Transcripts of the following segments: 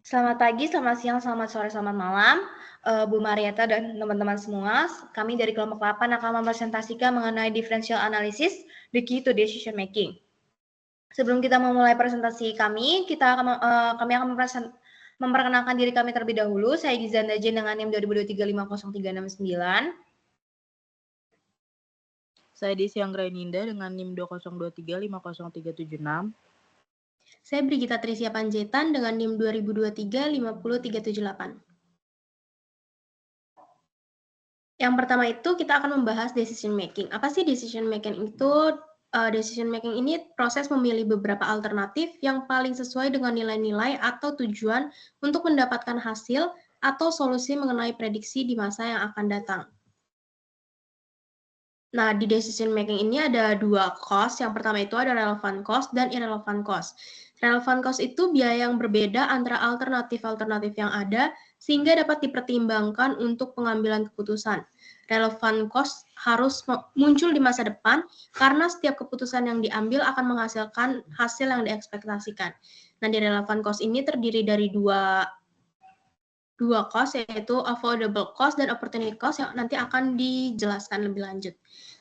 Selamat pagi, selamat siang, selamat sore, selamat malam, Bu Marieta dan teman-teman semua. Kami dari kelompok 8 akan mempresentasikan mengenai differential analysis, the key to decision making. Sebelum kita memulai presentasi kami, kami akan memperkenalkan diri kami terlebih dahulu. Saya Gizanda Jen dengan NIM 2023500369. Saya Desi Anggraninda dengan NIM 2023500376. Saya Brigita Trisia Panjaitan dengan NIM 2023-50378. Yang pertama itu kita akan membahas decision making. Apa sih decision making itu? Decision making ini proses memilih beberapa alternatif yang paling sesuai dengan nilai-nilai atau tujuan untuk mendapatkan hasil atau solusi mengenai prediksi di masa yang akan datang. Nah, di decision making ini ada dua cost. Yang pertama itu ada relevant cost dan irrelevant cost. Relevant cost itu biaya yang berbeda antara alternatif-alternatif yang ada sehingga dapat dipertimbangkan untuk pengambilan keputusan. Relevant cost harus muncul di masa depan karena setiap keputusan yang diambil akan menghasilkan hasil yang diekspektasikan. Nah, di relevant cost ini terdiri dari dua cost, yaitu avoidable cost dan opportunity cost yang nanti akan dijelaskan lebih lanjut.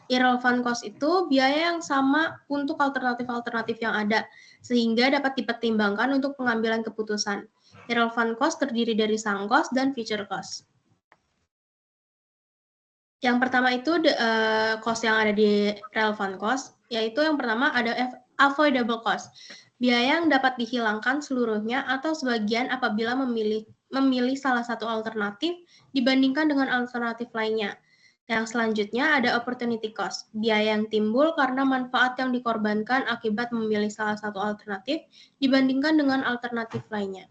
Irrelevant cost itu biaya yang sama untuk alternatif-alternatif yang ada, sehingga dapat dipertimbangkan untuk pengambilan keputusan. Irrelevant cost terdiri dari sunk cost dan future cost. Yang pertama itu cost yang ada di relevant cost, yaitu yang pertama ada avoidable cost. Biaya yang dapat dihilangkan seluruhnya atau sebagian apabila memilih salah satu alternatif dibandingkan dengan alternatif lainnya. Yang selanjutnya ada opportunity cost, biaya yang timbul karena manfaat yang dikorbankan akibat memilih salah satu alternatif dibandingkan dengan alternatif lainnya.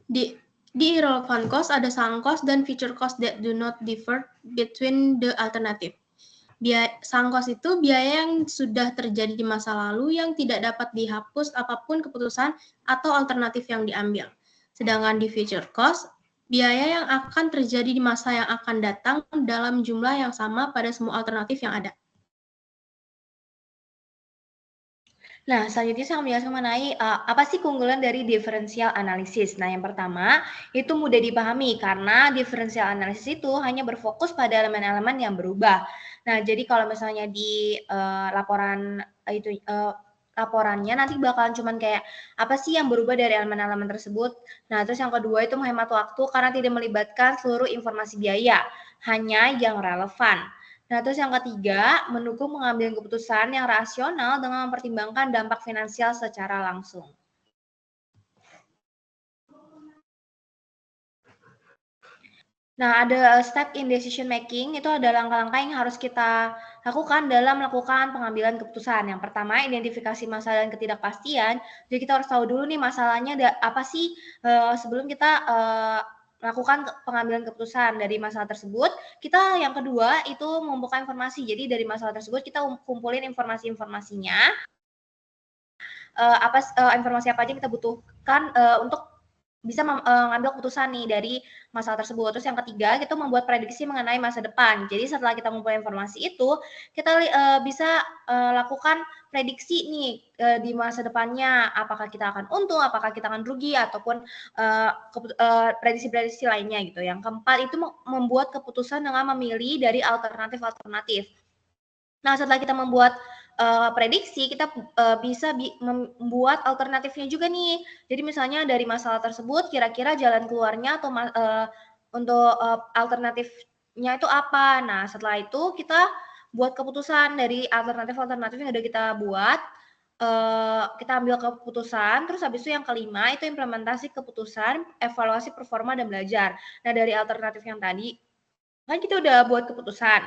Di irrelevant cost ada sunk cost dan future cost that do not differ between the alternative. Sunk cost itu biaya yang sudah terjadi di masa lalu yang tidak dapat dihapus apapun keputusan atau alternatif yang diambil. Sedangkan di future cost, biaya yang akan terjadi di masa yang akan datang dalam jumlah yang sama pada semua alternatif yang ada. Nah, selanjutnya saya akan menjelaskan mengenai apa sih keunggulan dari differential analysis. Nah, yang pertama, itu mudah dipahami karena differential analysis itu hanya berfokus pada elemen-elemen yang berubah. Nah, jadi kalau misalnya di laporannya nanti bakalan cuman kayak apa sih yang berubah dari elemen-elemen tersebut. Nah, terus yang kedua itu menghemat waktu karena tidak melibatkan seluruh informasi biaya, hanya yang relevan. Nah, terus yang ketiga, mendukung pengambilan keputusan yang rasional dengan mempertimbangkan dampak finansial secara langsung. Nah, ada step in decision making, itu ada langkah-langkah yang harus kita lakukan dalam melakukan pengambilan keputusan. Yang pertama, identifikasi masalah dan ketidakpastian. Jadi kita harus tahu dulu nih masalahnya apa sih sebelum kita melakukan pengambilan keputusan dari masalah tersebut. Kita yang kedua itu mengumpulkan informasi. Jadi dari masalah tersebut kita kumpulin informasi-informasinya. Informasi apa aja yang kita butuhkan untuk bisa mengambil keputusan nih dari masalah tersebut. Terus yang ketiga, kita membuat prediksi mengenai masa depan. Jadi setelah kita mengumpulkan informasi itu, kita bisa lakukan prediksi nih di masa depannya. Apakah kita akan untung, apakah kita akan rugi, ataupun prediksi-prediksi lainnya gitu. Yang keempat itu membuat keputusan dengan memilih dari alternatif-alternatif. Nah, setelah kita membuat prediksi, kita bisa membuat alternatifnya juga nih. Jadi misalnya dari masalah tersebut, kira-kira jalan keluarnya atau untuk alternatifnya itu apa. Nah, setelah itu kita buat keputusan dari alternatif-alternatif yang udah kita buat. Kita ambil keputusan, terus habis itu yang kelima itu implementasi keputusan, evaluasi performa dan belajar. Nah, dari alternatif yang tadi, kan kita udah buat keputusan.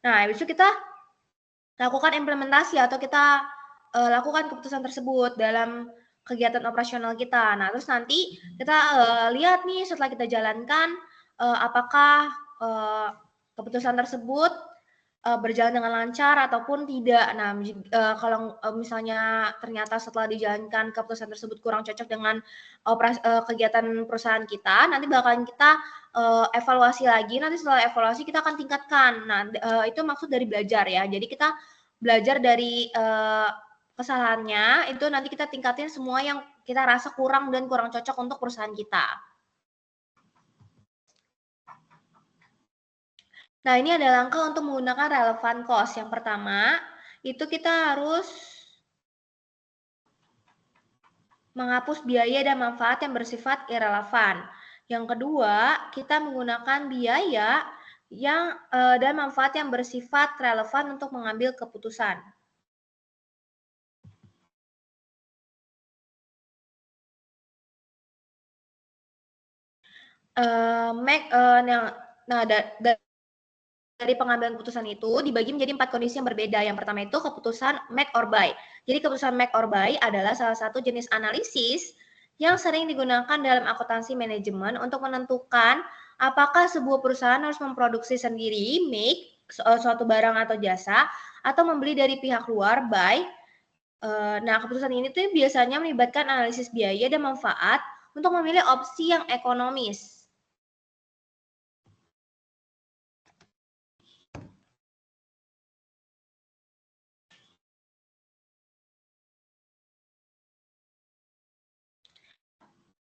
Nah, habis itu kita lakukan implementasi atau kita lakukan keputusan tersebut dalam kegiatan operasional kita. Nah, terus nanti kita lihat nih setelah kita jalankan apakah keputusan tersebut berjalan dengan lancar ataupun tidak. Nah, kalau misalnya ternyata setelah dijalankan keputusan tersebut kurang cocok dengan kegiatan perusahaan kita, nanti bakalan kita evaluasi lagi. Nanti setelah evaluasi kita akan tingkatkan. Nah, itu maksud dari belajar ya. Jadi kita belajar dari kesalahannya itu nanti kita tingkatin semua yang kita rasa kurang dan kurang cocok untuk perusahaan kita. Nah, ini ada langkah untuk menggunakan relevant cost. Yang pertama, itu kita harus menghapus biaya dan manfaat yang bersifat irrelevan. Yang kedua, kita menggunakan biaya yang dan manfaat yang bersifat relevan untuk mengambil keputusan. Nah, dari pengambilan keputusan itu dibagi menjadi 4 kondisi yang berbeda. Yang pertama itu keputusan make or buy. Jadi keputusan make or buy adalah salah satu jenis analisis yang sering digunakan dalam akuntansi manajemen untuk menentukan apakah sebuah perusahaan harus memproduksi sendiri, make, suatu barang atau jasa, atau membeli dari pihak luar, buy. Nah, keputusan ini tuh biasanya melibatkan analisis biaya dan manfaat untuk memilih opsi yang ekonomis.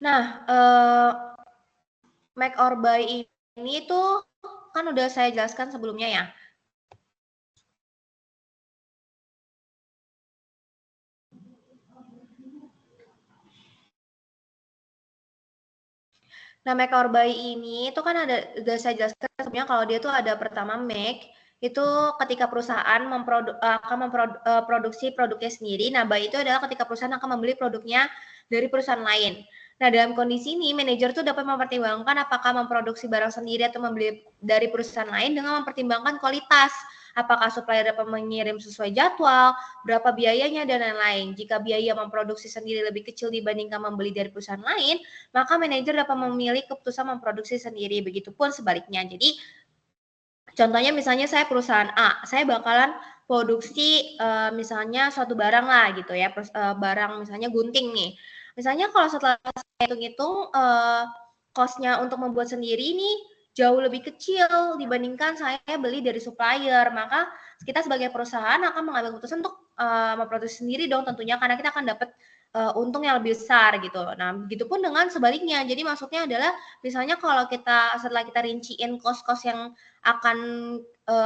Nah, make or buy ini tuh kan udah saya jelaskan sebelumnya ya. Nah, make or buy ini itu kan udah saya jelaskan sebelumnya kalau dia tuh ada pertama make, itu ketika perusahaan akan memproduksi produknya sendiri. Nah, buy itu adalah ketika perusahaan akan membeli produknya dari perusahaan lain. Nah, dalam kondisi ini, manajer tuh dapat mempertimbangkan apakah memproduksi barang sendiri atau membeli dari perusahaan lain dengan mempertimbangkan kualitas, apakah supplier dapat mengirim sesuai jadwal, berapa biayanya, dan lain-lain. Jika biaya memproduksi sendiri lebih kecil dibandingkan membeli dari perusahaan lain, maka manajer dapat memilih keputusan memproduksi sendiri. Begitupun sebaliknya. Jadi, contohnya misalnya saya perusahaan A, saya bakalan produksi misalnya suatu barang lah gitu ya, barang misalnya gunting nih. Misalnya kalau setelah saya hitung-hitung cost-nya untuk membuat sendiri nih jauh lebih kecil dibandingkan saya beli dari supplier, maka kita sebagai perusahaan akan mengambil keputusan untuk memproduksi sendiri dong tentunya karena kita akan dapat untung yang lebih besar gitu. Nah, begitupun dengan sebaliknya. Jadi maksudnya adalah misalnya kalau setelah kita rinciin cost-cost yang akan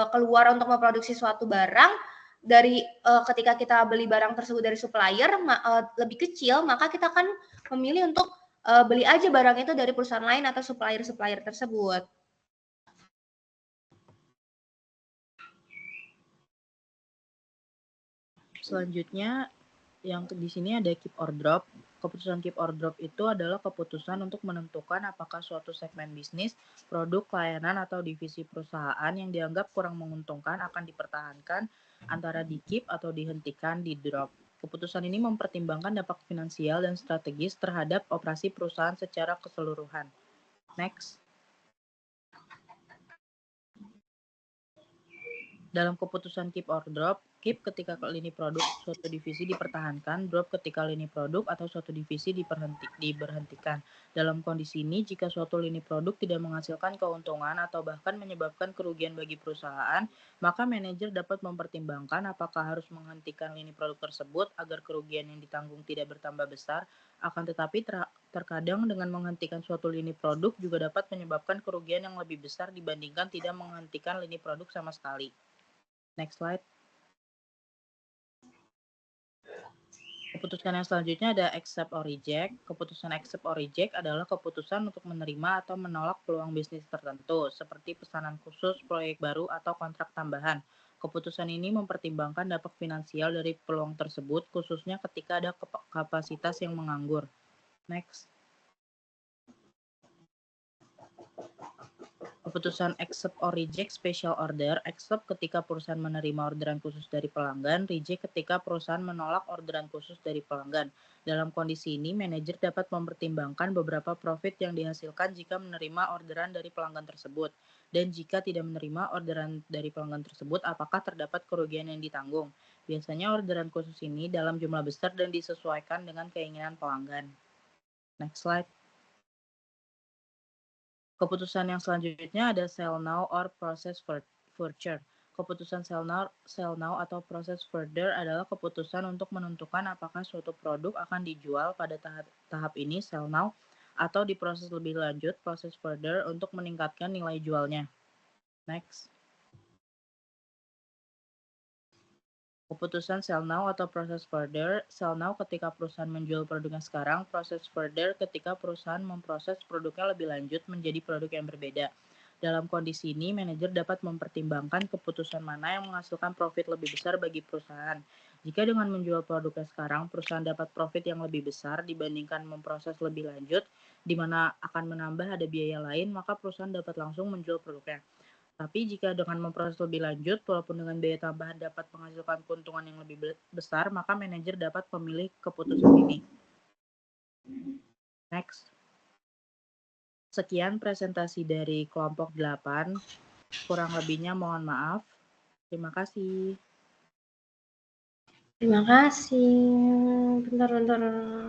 keluar untuk memproduksi suatu barang dari ketika kita beli barang tersebut dari supplier lebih kecil, maka kita akan memilih untuk beli aja barang itu dari perusahaan lain atau supplier-supplier tersebut. Selanjutnya yang di sini ada keep or drop. Keputusan keep or drop itu adalah keputusan untuk menentukan apakah suatu segmen bisnis, produk, layanan, atau divisi perusahaan yang dianggap kurang menguntungkan akan dipertahankan antara di keep atau dihentikan di drop. Keputusan ini mempertimbangkan dampak finansial dan strategis terhadap operasi perusahaan secara keseluruhan. Next. Dalam keputusan keep or drop, keep ketika lini produk suatu divisi dipertahankan, drop ketika lini produk atau suatu divisi diberhentikan. Dalam kondisi ini, jika suatu lini produk tidak menghasilkan keuntungan atau bahkan menyebabkan kerugian bagi perusahaan, maka manajer dapat mempertimbangkan apakah harus menghentikan lini produk tersebut agar kerugian yang ditanggung tidak bertambah besar. Akan tetapi terkadang dengan menghentikan suatu lini produk juga dapat menyebabkan kerugian yang lebih besar dibandingkan tidak menghentikan lini produk sama sekali. Next slide. Keputusan yang selanjutnya ada accept or reject. Keputusan accept or reject adalah keputusan untuk menerima atau menolak peluang bisnis tertentu, seperti pesanan khusus, proyek baru, atau kontrak tambahan. Keputusan ini mempertimbangkan dampak finansial dari peluang tersebut, khususnya ketika ada kapasitas yang menganggur. Next. Keputusan accept or reject special order. Accept ketika perusahaan menerima orderan khusus dari pelanggan, reject ketika perusahaan menolak orderan khusus dari pelanggan. Dalam kondisi ini, manajer dapat mempertimbangkan beberapa profit yang dihasilkan jika menerima orderan dari pelanggan tersebut. Dan jika tidak menerima orderan dari pelanggan tersebut, apakah terdapat kerugian yang ditanggung. Biasanya orderan khusus ini dalam jumlah besar dan disesuaikan dengan keinginan pelanggan. Next slide. Keputusan yang selanjutnya ada sell now or process future. Keputusan sell now atau proses further adalah keputusan untuk menentukan apakah suatu produk akan dijual pada tahap ini sell now atau diproses lebih lanjut proses further untuk meningkatkan nilai jualnya. Next. Keputusan sell now atau proses further. Sell now ketika perusahaan menjual produknya sekarang, proses further ketika perusahaan memproses produknya lebih lanjut menjadi produk yang berbeda. Dalam kondisi ini, manajer dapat mempertimbangkan keputusan mana yang menghasilkan profit lebih besar bagi perusahaan. Jika dengan menjual produknya sekarang, perusahaan dapat profit yang lebih besar dibandingkan memproses lebih lanjut, di mana akan menambah ada biaya lain, maka perusahaan dapat langsung menjual produknya. Tapi jika dengan memproses lebih lanjut, walaupun dengan biaya tambahan dapat menghasilkan keuntungan yang lebih besar, maka manajer dapat memilih keputusan ini. Next. Sekian presentasi dari kelompok 8. Kurang lebihnya mohon maaf. Terima kasih. Terima kasih. Bentar.